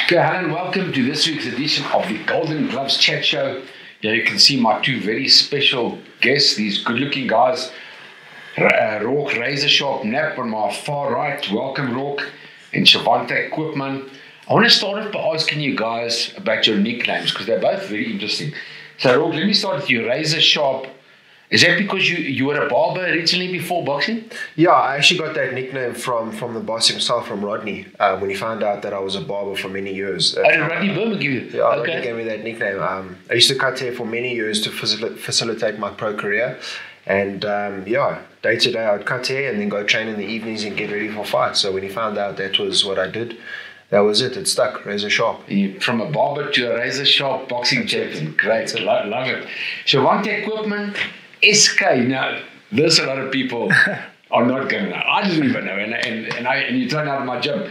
Okay, hello and welcome to this week's edition of the Golden Gloves Chat Show. Here you can see my two very special guests, these good-looking guys, Roarke Razor Sharp Knapp on my far right. Welcome, Roarke, and Shervantaigh Koopman. I want to start off by asking you guys about your nicknames because they're both very interesting. So, Roarke, let me start with you. Razor Sharp. Is that because you were a barber originally before boxing? Yeah, I actually got that nickname from the boss himself, from Rodney, when he found out that I was a barber for many years. Did Rodney Burma give you? Yeah, okay. Rodney gave me that nickname. I used to cut hair for many years to facilitate my pro career. And day to day I'd cut hair and then go train in the evenings and get ready for fights. So when he found out that was what I did, that was it. It stuck. Razor sharp. From a barber to a razor sharp boxing champion. Great. Love it. Shervantaigh Koopman, SK. Now, there's a lot of people are not going to know. I didn't even know. And you turned out my job.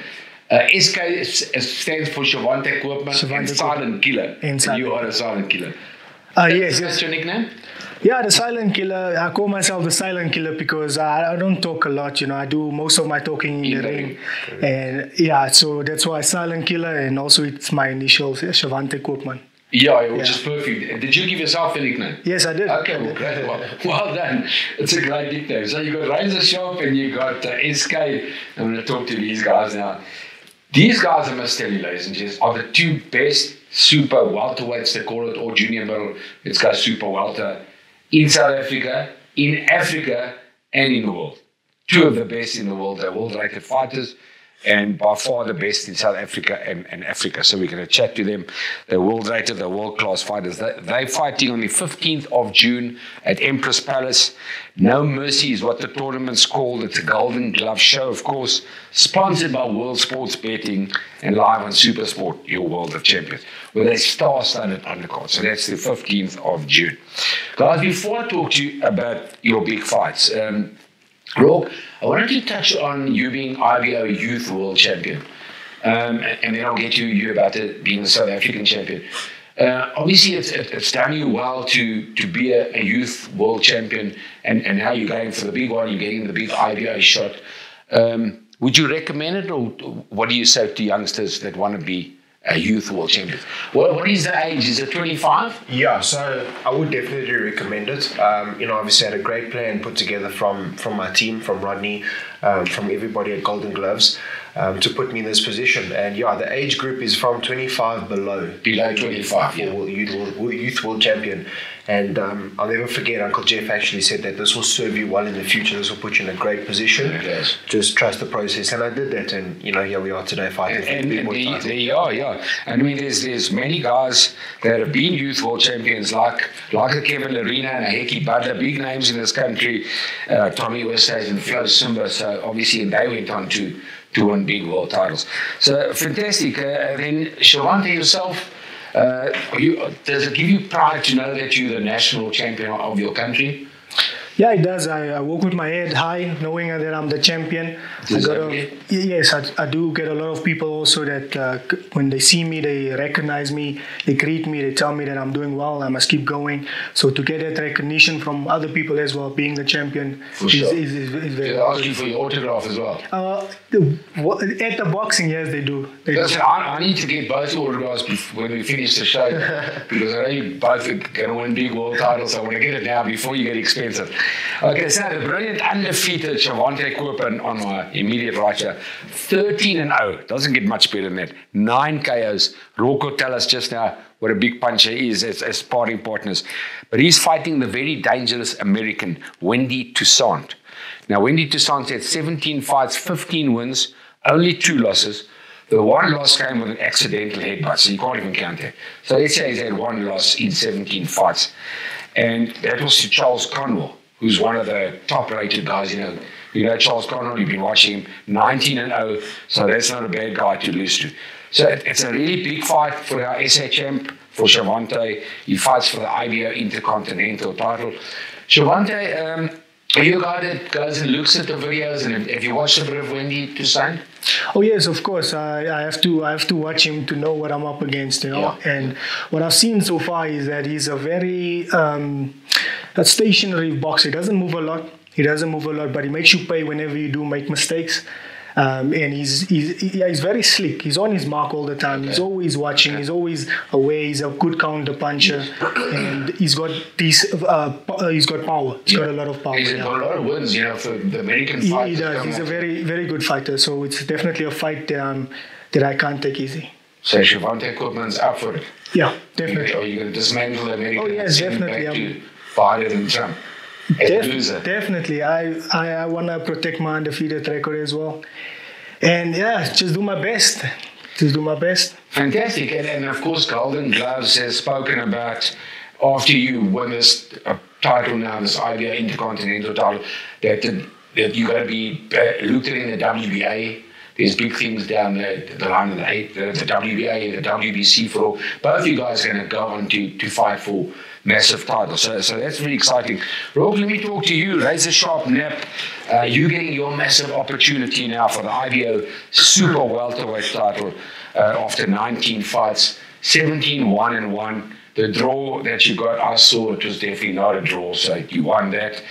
SK stands for Shervantaigh Koopman and Silent Killer. And you are a silent killer. Yes. That's your nickname? Yeah, the silent killer. I call myself the silent killer because I don't talk a lot. I do most of my talking in the ring. And yeah, so that's why silent killer, and also it's my initials, Shervantaigh Koopman. Yeah, which is perfect. Did you give yourself a nickname? Yes, I did. Okay, well, great. Well done. It's a great nickname. So you got Razor Sharp and you got SK. I'm going to talk to these guys now. These guys, I must tell you, ladies and gents, are the two best super welterweights, they call it, or junior middle. Let's go super welter in South Africa, and in the world. Two of the best in the world. They're world-rated fighters, and by far the best in South Africa and Africa. So we're going to chat to them. They're world-rated, they're world-class fighters. They're fighting on the 15th of June at Empress Palace. No Mercy is what the tournament's called. It's a Golden Glove show, of course, sponsored by World Sports Betting and live on SuperSport, your World of Champions, with a star-studded undercard. So that's the 15th of June. Guys, before I talk to you about your big fights, Roarke, I wanted to touch on you being IBO Youth World Champion. And then I'll get to you about being the South African champion. Obviously, it's done you well to be a youth world champion, and how you're going for the big one, you're getting the big IBO shot. Would you recommend it, or what do you say to youngsters that want to be a youth world champion? What is the age? Is it 25? Yeah, so I would definitely recommend it. Obviously I had a great plan put together from my team, from Rodney, from everybody at Golden Gloves, to put me in this position. And yeah, the age group is from 25 below. Below 25, yeah. Youth world champion. And I'll never forget, Uncle Jeff actually said that this will serve you well in the future. This will put you in a great position. Yes. Just trust the process. And I did that, and here we are today fighting. And there you are, yeah. And I mean, there's many guys that have been youth world champions, like a Kevin Lerena and a Heki Butler, big names in this country, Tommy Westside and Flo Simba. So obviously they went on to win big world titles. So fantastic. Then Shervantaigh yourself, does it give you pride to know that you're the national champion of your country? Yeah, it does. I walk with my head high, knowing that I'm the champion. Yes, I do get a lot of people also that when they see me, they recognize me, they greet me, they tell me that I'm doing well, I must keep going. So to get that recognition from other people as well, being the champion, is very they ask you for your autograph as well? At the boxing, yes, they do. Listen, I need to get both autographs when we finish the show, because I know you both are going to win big world titles. I want to get it now before you get expensive. Okay, so the brilliant undefeated Shervantaigh Koopman on my immediate right here. 13-0. Doesn't get much better than that. 9 KOs. Roarke will tell us just now what a big puncher he is as sparring partners. But he's fighting the very dangerous American, Wendy Toussaint. Now, Wendy Toussaint had 17 fights, 15 wins, only 2 losses. The one loss came with an accidental headbutt, so you can't even count that. So let's say he's had 1 loss in 17 fights. And that was to Charles Conwell, who's one of the top-rated guys. You know Charles Conwell, you've been watching him, 19-0, so that's not a bad guy to lose to. So it's a really big fight for our SA champ, for Shervantaigh. He fights for the IBO Intercontinental title. Shervantaigh, are you a guy that goes and looks at the videos, and have you watched a bit of Wendy Toussaint? Oh yes, of course. I have to watch him to know what I'm up against, Yeah. And what I've seen so far is that he's a very a stationary boxer. He doesn't move a lot, but he makes you pay whenever you do make mistakes. And he's very slick. He's on his mark all the time. He's always watching. He's always aware. He's a good counter puncher, and he's got power. He's got a lot of power. He's got a lot of wins, for the American fight. He does. He's a very, very good fighter. So it's definitely a fight that I can't take easy. So Shervantaigh Koopman's up for it. Yeah, definitely. Are you going to dismantle the American? Oh yes, definitely. Back to Biden and Trump. Definitely. I want to protect my undefeated record as well. And just do my best. Fantastic. And of course, Golden Gloves has spoken about, after you win this title now, this IBO Intercontinental title, that you're going to be looked at in the WBA. There's big things down the line of the WBA, the WBC for all. Both you guys are going to go on to fight for massive titles. So that's really exciting. Roarke, let me talk to you. Razor Sharp Knapp, you getting your massive opportunity now for the IBO Super Welterweight title after 19 fights, 17 1-1. The draw that you got, I saw it was definitely not a draw, so you won that.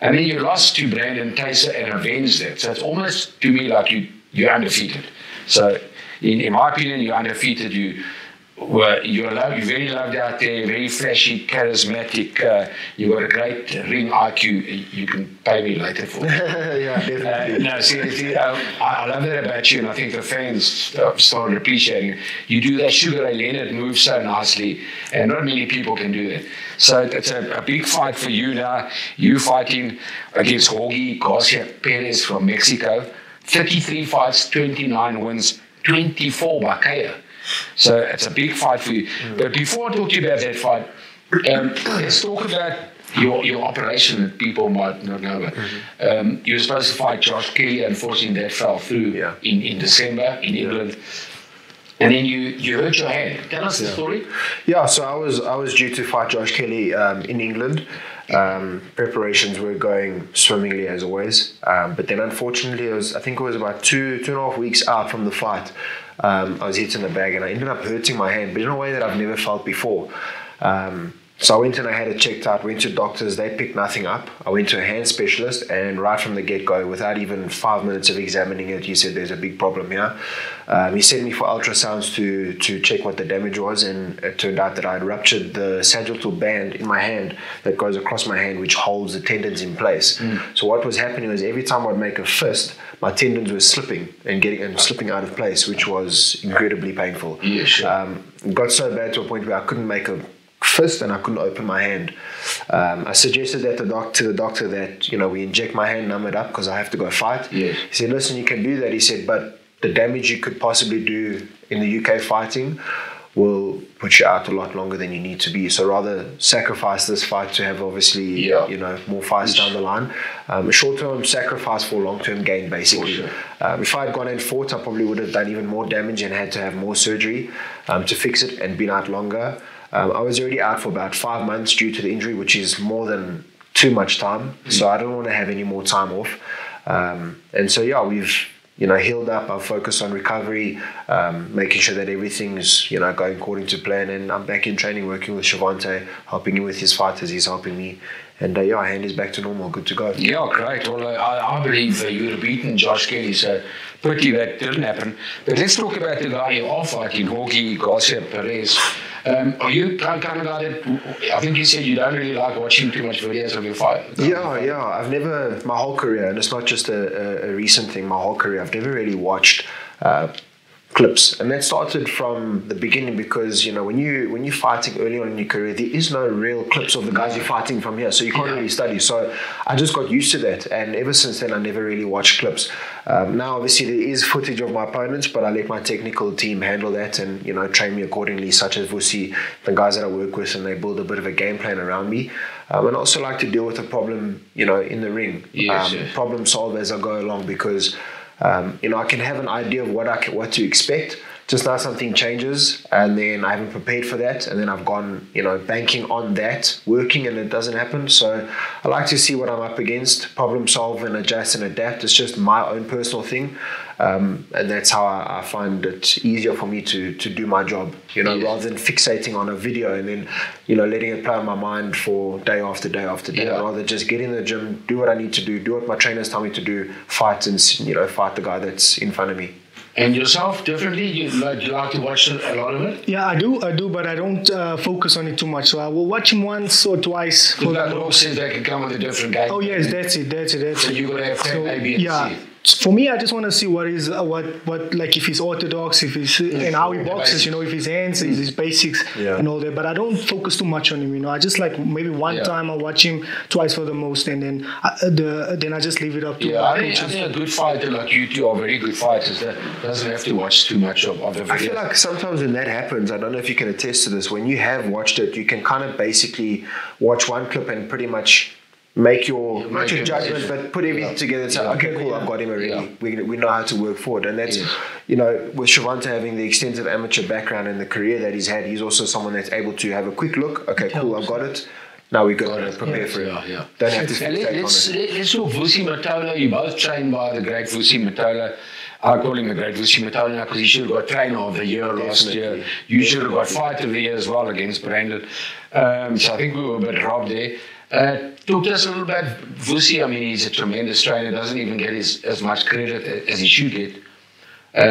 And then you lost to Brandon Taser and avenged it. So it's almost, to me, like you're undefeated. So, in my opinion, you're undefeated. You're very loved out there, very flashy, charismatic. You've got a great ring IQ. You can pay me later for it. Yeah, definitely. No, seriously, I love that about you, and I think the fans started appreciating it. You do that Sugar Ray Leonard move so nicely, and not many people can do that. So it's a big fight for you now. You fighting against Jorge Garcia Perez from Mexico. 33 fights, 29 wins, 24 by KO. So it's a big fight for you. But before I talk to you about that fight, let's talk about your operation that people might not know about. You were supposed to fight Josh Kelly. Unfortunately, that fell through in December in England. And then you hurt your hand. Tell us the story. Yeah, so I was due to fight Josh Kelly in England. Preparations were going swimmingly as always, but then unfortunately I think it was about two and a half weeks out from the fight. I was hit in the bag and I ended up hurting my hand, but in a way that I've never felt before. So I went and I had it checked out, went to doctors, they picked nothing up. I went to a hand specialist, and right from the get-go, without even 5 minutes of examining it, he said there's a big problem here. He sent me for ultrasounds to check what the damage was, and it turned out that I had ruptured the sagittal band in my hand that goes across my hand, which holds the tendons in place. So what was happening was every time I'd make a fist, my tendons were slipping and slipping out of place, which was incredibly painful. Yeah, sure. It got so bad to a point where I couldn't make a fist and I couldn't open my hand. I suggested that to the doctor that we inject my hand, numb it up because I have to go fight. Yes. He said, listen, you can do that. He said, but the damage you could possibly do in the UK fighting will put you out a lot longer than you need to be. So rather sacrifice this fight to have obviously more fights down the line. A short-term sacrifice for long-term gain, basically. Sure. If I had gone and fought, I probably would have done even more damage and had to have more surgery to fix it and been out longer. I was already out for about 5 months due to the injury, which is more than too much time. So I don't want to have any more time off. And so, we've healed up. I've focused on recovery, making sure that everything's going according to plan. And I'm back in training, working with Shervantaigh, helping him with his fighters. He's helping me. And our hand is back to normal, good to go. Yeah, great. Well, I believe you would have beaten Josh Kelly, so pity that didn't happen. But let's talk about the guy you are fighting, Jorge Garcia Perez. Are you kind of guy that, I think you said you don't really like watching too much videos of your fight? Yeah. I've never, my whole career, and it's not just a recent thing, my whole career, I've never really watched clips, and that started from the beginning because when you're fighting early on in your career, there is no real clips of the guys you're fighting from here, so you can't really study. So I just got used to that, and ever since then I never really watched clips. Now obviously there is footage of my opponents, but I let my technical team handle that and train me accordingly, such as Vusi, the guys that I work with, and they build a bit of a game plan around me. And I also like to deal with a problem in the ring, problem solve as I go along, because I can have an idea of what to expect. Just now something changes and then I haven't prepared for that, and then I've gone banking on that working and it doesn't happen. So I like to see what I'm up against, problem solve and adjust and adapt. It's just my own personal thing. And that's how I find it easier for me to do my job, rather than fixating on a video and then, letting it play on my mind for day after day after day. I'd rather just get in the gym, do what I need to do what my trainers tell me to do, fight and, fight the guy that's in front of me. And yourself, differently? You like to watch a lot of it? Yeah, I do, but I don't focus on it too much. So I will watch him once or twice. Because like Roarke says, they can come with a different game. Oh yes, that's it. So you got to have A, B, and C. For me, I just want to see what like if he's orthodox, if he's and how he boxes, if his hands, his basics and all that. But I don't focus too much on him, I just like maybe one time I'll watch him, twice for the most, and then I just leave it up to I think a good fighter like you two are very good fighters that doesn't have to watch too much of the videos. I feel like sometimes when that happens, I don't know if you can attest to this, when you have watched it, you can kind of basically watch one clip and pretty much make your judgment, but put everything together and say, okay, cool, I've got him already. We know how to work forward. And that's, with Shervantaigh having the extensive amateur background and the career that he's had, he's also someone that's able to have a quick look. Okay, cool, I've got it. Now we've got to prepare for it. Don't have to fixate on it. Let's talk Vusi Matola. You both trained by the great Vusi Matola. I call him the great Vusi Matola now because he should have got trainer of the year last year. You should have got fighter of the year as well against Brandon. So I think we were a bit robbed there. Talk to us a little about Vusi. I mean, he's a tremendous trainer, doesn't even get as much credit as he should get.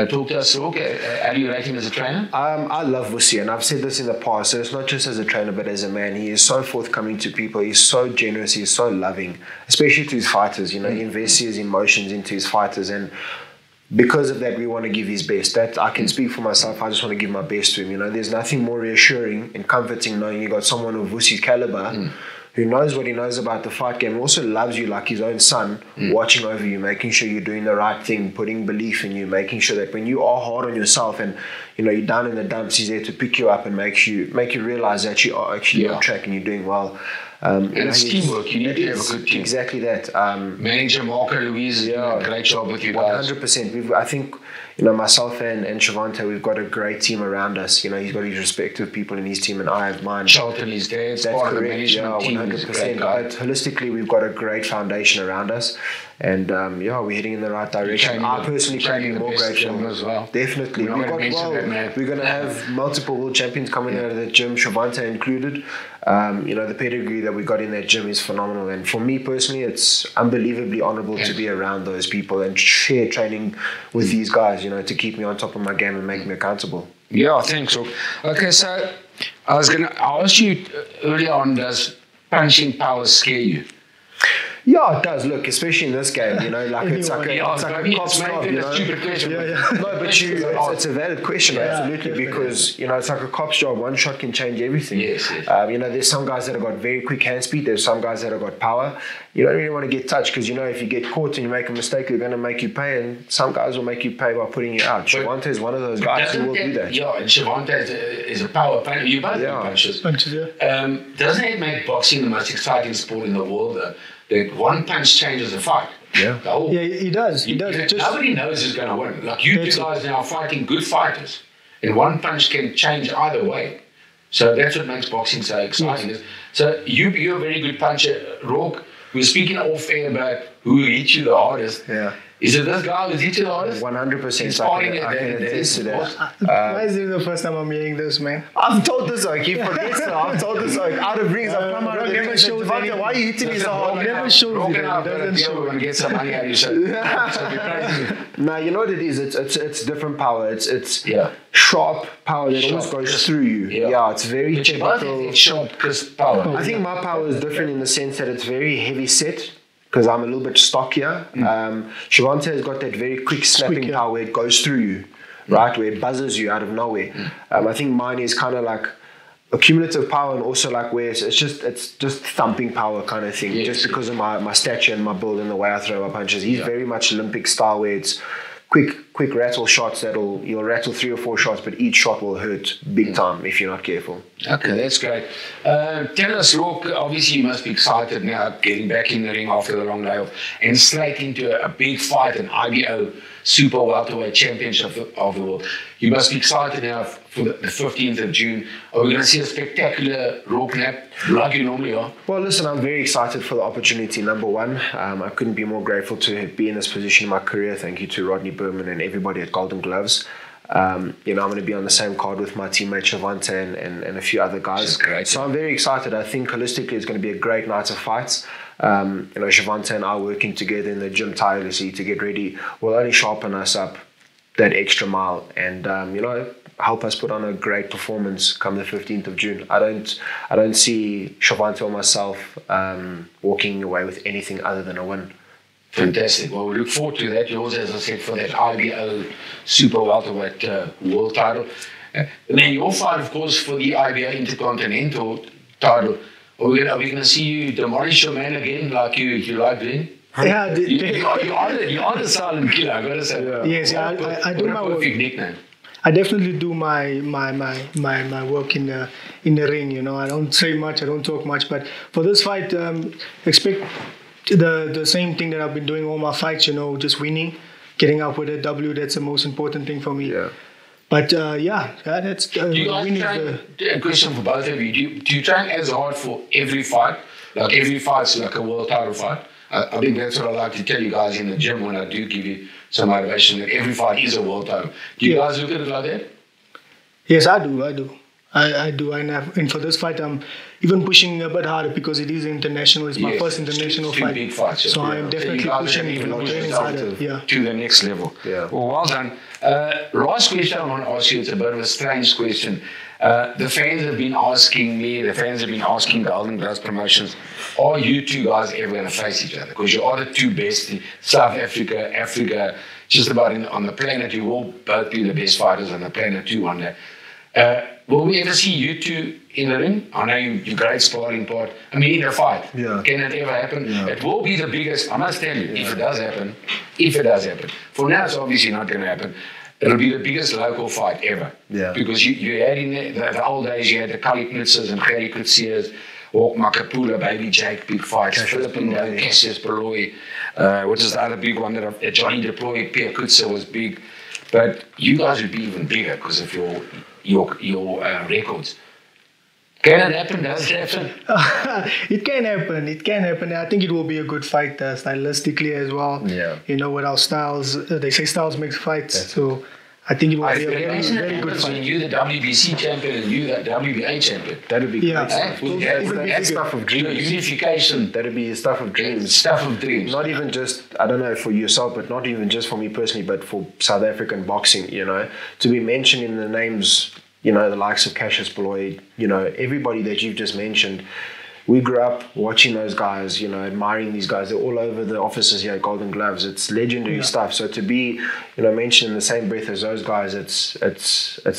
Talk to us, Roarke. How do you rate him as a trainer? I love Vusi, and I've said this in the past, so it's not just as a trainer, but as a man. He is so forthcoming to people. He's so generous. He's so loving, especially to his fighters. He invests his emotions into his fighters, and because of that, we want to give his best. That I can speak for myself. I just want to give my best to him. There's nothing more reassuring and comforting knowing you got someone of Vusi's caliber who knows what he knows about the fight game, also loves you like his own son, watching over you, making sure you're doing the right thing, putting belief in you, making sure that when you are hard on yourself and you're down in the dumps, he's there to pick you up and make you realize that you are actually on track and you're doing well. And it's teamwork. You need to have a good team. Exactly that. Manager Marco Louise is doing a great job with you guys. 100%. I think myself and Shervantaigh, we've got a great team around us. He's got his respective people in his team, and I have mine. Charlton is there. That's correct. 100%. But holistically, we've got a great foundation around us, and we're heading in the right direction. I personally can't be more grateful as well. Definitely. We're going to have multiple world champions coming out of the gym, Shervantaigh included. The pedigree that we got in that gym is phenomenal, and for me personally, it's unbelievably honourable to be around those people and share training with these guys, to keep me on top of my game and make me accountable. Yeah, thanks, Roarke. Okay, so I asked you earlier on, does punching power scare you? Yeah, it does. Look, especially in this game, it's like a cop's job, stupid question. No, but it's a valid question, absolutely, because it's like a cop's job. One shot can change everything. Yes. There's some guys that have got very quick hand speed. There's some guys that have got power. You don't really want to get touched because if you get caught and you make a mistake, they're going to make you pay, and some guys will make you pay by putting you out. Shervantaigh is one of those guys who will do that. Yeah, and Shervantaigh is a power puncher. You both punches. Doesn't it make boxing the most exciting sport in the world, though? That one punch changes the fight. Yeah, he does. Nobody knows who's going to win. Like you two guys now are fighting good fighters, and one punch can change either way. So that's what makes boxing so exciting. Yes. So you're a very good puncher, Roarke. We were speaking off air about who hit you the hardest. Yeah. Is it this guy who's hit you the hardest? 100%. I can attest to that. Why is it the first time I'm hearing this, man? I've told this, he forgets. I've told this, out of rings. I've come out of the never shows why are you hitting me so hard? Never shows it. We're going to get some money out of you. So now, you know what it is? It's different power. It's sharp power that almost goes through you. Yeah, it's very technical. It's sharp, crisp power. I think my power is different in the sense that it's very heavy set, because I'm a little bit stockier. Shervantaigh has got that very quick snapping power where it goes through you, right? Where it buzzes you out of nowhere. I think mine is kind of like accumulative power, and also like where it's just thumping power kind of thing. Just because of my stature and my build and the way I throw my punches. He's very much Olympic style, where it's quick quick rattle shots you'll rattle 3 or 4 shots, but each shot will hurt big time if you're not careful. Okay, that's great. Tell us, Roarke, obviously you must be excited now getting back in the ring after the long layoff and straight into a big fight, an IBO Super Welterweight Championship of the World. You must be excited now for the 15th of June. Are we going to see a spectacular Roarke Knapp like you normally are? Well, listen, I'm very excited for the opportunity, number one. I couldn't be more grateful to be in this position in my career. Thank you to Rodney Berman and everybody at Golden Gloves. I'm going to be on the same card with my teammate Shervantaigh and a few other guys. Great, so I'm very excited. I think holistically it's going to be a great night of fights. Shervantaigh and I working together in the gym tirelessly to get ready will only sharpen us up that extra mile and help us put on a great performance come the 15th of June. I don't see Shervantaigh or myself walking away with anything other than a win. Fantastic. Well, we look forward to that. Yours, as I said, for that IBO Super Welterweight World title. And then your fight, of course, for the IBO Intercontinental title. Are we going to see you demolish your man again like you like doing? Yeah, you are the silent killer, I've got to say. Yeah. Yes, I do my work. Nickname. I definitely do my work in the ring. I don't say much, I don't talk much, but for this fight, expect the same thing that I've been doing all my fights. Just winning, getting up with a W. That's the most important thing for me. Yeah. But that's do you guys train? A question for both of you. Do you train as hard for every fight? Like every fight's like a world title fight? I think that's what I like to tell you guys in the gym when I do give you some motivation, that every fight is a world title. Do you guys look at it like that? Yes, I do. I do. And for this fight, I'm even pushing a bit harder because it is international. It's my first international fight. Big fights. So I'm definitely pushing training harder. To the next level. Yeah. Well done. Last question I want to ask you, it's a bit of a strange question. The fans have been asking me, the fans have been asking Golden Gloves Promotions, are you two guys ever going to face each other? Because you are the two best in South Africa, just about on the planet. You will both be the best fighters on the planet too one day. Will we ever see you two in the ring? I know you're great sparring part. I mean, in a fight. Yeah. Can it ever happen? Yeah. It will be the biggest, I must tell you, if it does happen. For now, it's obviously not going to happen. It'll be the biggest local fight ever. Yeah. Because you had in the old days, you had the Kali Knutsers and Gerrie Kutseers, Hawk Makapula, Baby Jake, big fights, Philip and Cassius Beloy, which is the other big one that Johnny Deploy, Pierre Kutser was big. But you guys would be even bigger because of your records. Can it happen? Does it happen? It can happen. It can happen. I think it will be a good fight stylistically as well. Yeah. With our styles, they say styles makes fights. So I think it will be a very, very good fight. You the WBC champion and you the WBA champion. That would be great. That stuff of dreams. Unification. That would be stuff of dreams. Stuff of dreams. Not even just, I don't know, for yourself, but not even just for me personally, but for South African boxing, to be mentioned in the names, the likes of Cassius Beloy, everybody that you've just mentioned. We grew up watching those guys, admiring these guys. They're all over the offices here at Golden Gloves. It's legendary stuff. So to be, mentioned in the same breath as those guys, it's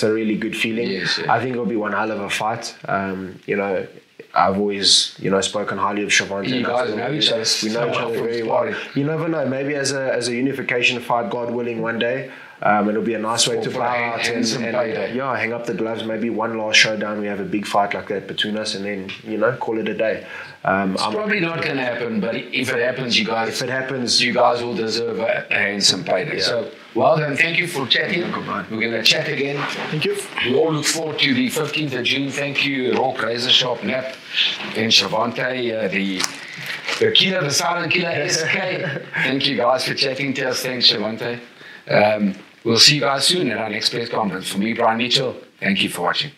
a really good feeling. Yes, yeah. I think it'll be one hell of a fight. I've always, spoken highly of Shervantaigh. You guys know each other. We know each other very well. You never know. Maybe as a unification fight, God willing, one day. It'll be a nice way to fly out and hang up the gloves. Maybe one last showdown. We have a big fight like that between us, and then call it a day. It's probably not going to happen, but if it happens, you guys will deserve a handsome payday. Yeah. So well done. Thank you for chatting. We're going to chat again. Thank you. We all look forward to the 15th of June. Thank you, Roarke, Razor Sharp, Knapp, and Shervantaigh, the killer, the silent killer, SK. Thank you guys for chatting to us. Thanks, Shervantaigh. We'll see you guys soon at our next press conference. For me, Brian Mitchell, thank you for watching.